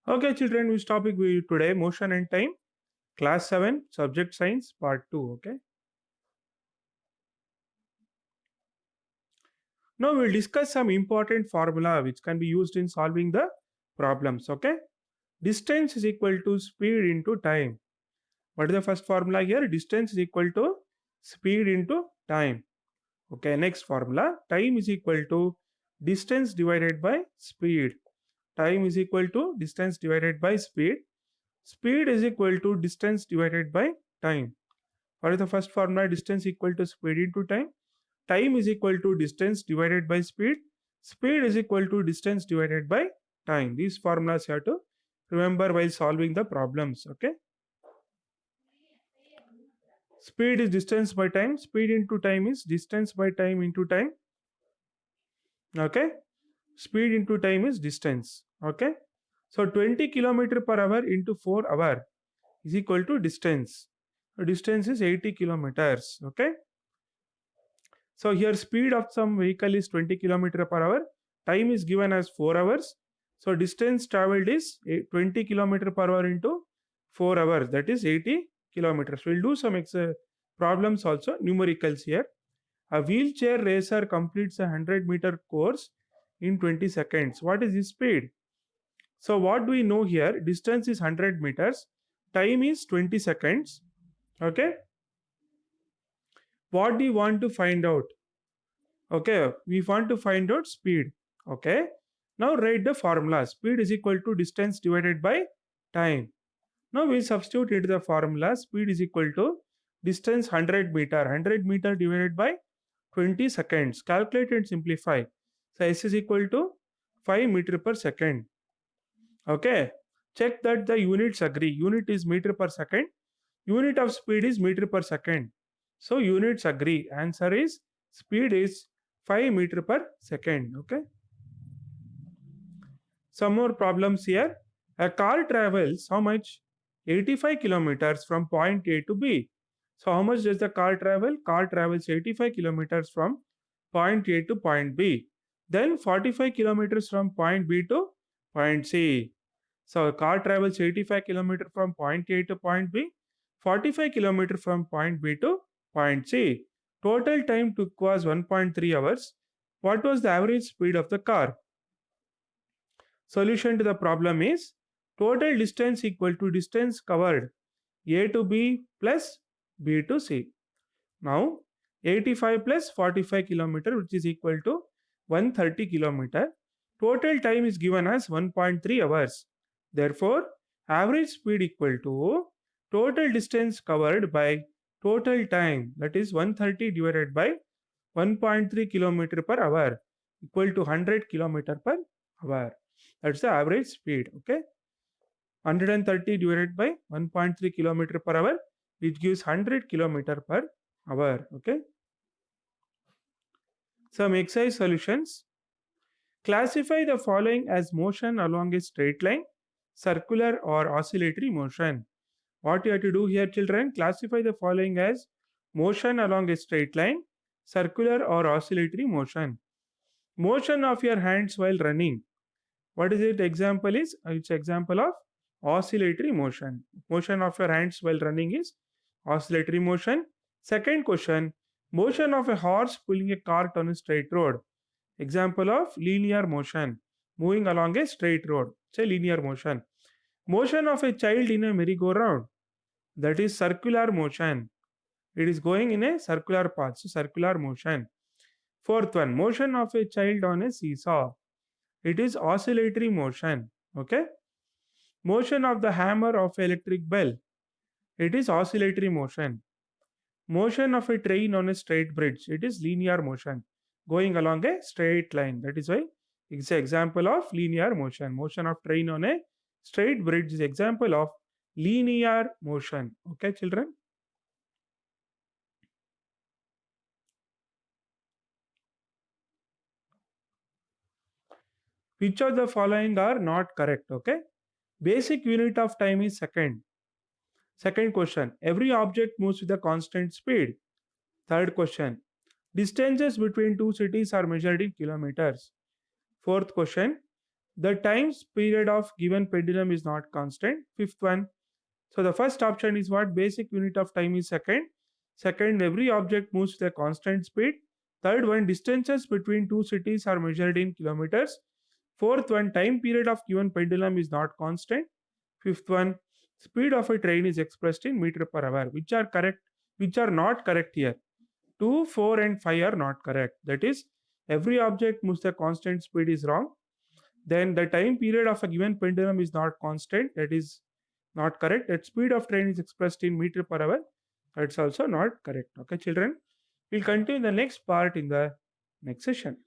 Okay, children, which topic we today? Motion and time, class 7, subject science, part 2. Okay. Now we'll discuss some important formula which can be used in solving the problems. Okay. Distance is equal to speed into time. What is the first formula here? Distance is equal to speed into time. Okay. Next formula, time is equal to distance divided by speed. Time is equal to distance divided by speed. Speed is equal to distance divided by time. What is the first formula? Distance equal to speed into time. Time is equal to distance divided by speed. Speed is equal to distance divided by time. These formulas you have to remember while solving the problems. Okay. Speed is distance by time. Speed into time is distance by time into time. Okay. Speed into time is distance. Okay. So 20 kilometer per hour into 4 hour is equal to distance. The distance is 80 kilometers. Okay. So here speed of some vehicle is 20 kilometer per hour. Time is given as 4 hours. So distance traveled is 20 kilometer per hour into 4 hours. That is 80 kilometers. We'll do some problems also, numericals here. A wheelchair racer completes a 100-meter course in 20 seconds. What is his speed? So what do we know here? Distance is 100 meters. Time is 20 seconds. Okay. What do you want to find out? Okay, we want to find out speed. Okay, now write the formula. Speed is equal to distance divided by time. Now we substitute into the formula. Speed is equal to distance 100 meter. 100 meter divided by 20 seconds. Calculate and simplify. So S is equal to 5 meter per second. Okay, check that the units agree. Unit is meter per second. Unit of speed is meter per second. So units agree. Answer is speed is 5 meter per second. Okay. Some more problems here. A car travels how much? 85 kilometers from point A to B. So how much does the car travel? Car travels 85 kilometers from point A to point B. Then 45 kilometers from point B to point C. So a car travels 85 kilometers from point A to point B, 45 kilometers from point B to point C. Total time took was 1.3 hours. What was the average speed of the car? Solution to the problem is total distance equal to distance covered A to B plus B to C. Now 85 plus 45 kilometer which is equal to 130 kilometer. Total time is given as 1.3 hours. Therefore, average speed equal to total distance covered by total time, that is 130 divided by 1.3 kilometer per hour equal to 100 kilometer per hour. That's the average speed. Okay. 130 divided by 1.3 kilometer per hour, which gives 100 kilometer per hour. Okay. Some exercise solutions. Classify the following as motion along a straight line, circular or oscillatory motion. What you have to do here, children? Classify the following as motion along a straight line, circular or oscillatory motion. Motion of your hands while running. What is it? Example is it's example of oscillatory motion. Motion of your hands while running is oscillatory motion. Second question, motion of a horse pulling a cart on a straight road. Example of linear motion, moving along a straight road. Say linear motion. Motion of a child in a merry-go-round. That is circular motion. It is going in a circular path. So circular motion. Fourth one, motion of a child on a seesaw. It is oscillatory motion. Okay. Motion of the hammer of electric bell. It is oscillatory motion. Motion of a train on a straight bridge. It is linear motion, going along a straight line. That is why it's an example of linear motion. Motion of train on a straight bridge is example of linear motion. Okay, children. Which of the following are not correct? Okay. Basic unit of time is second. Second question. Every object moves with a constant speed. Third question. Distances between two cities are measured in kilometers. Fourth question. The time period of given pendulum is not constant. Fifth one. So the first option is what? Basic unit of time is second. Second, every object moves with a constant speed. Third one, distances between two cities are measured in kilometers. Fourth one, time period of given pendulum is not constant. Fifth one, speed of a train is expressed in meter per hour. Which are correct? Which are not correct here? 2, 4 and 5 are not correct. That is, every object moves at a constant speed is wrong. Then the time period of a given pendulum is not constant. That is not correct. That speed of train is expressed in meter per hour. That's also not correct. Okay, children. We'll continue the next part in the next session.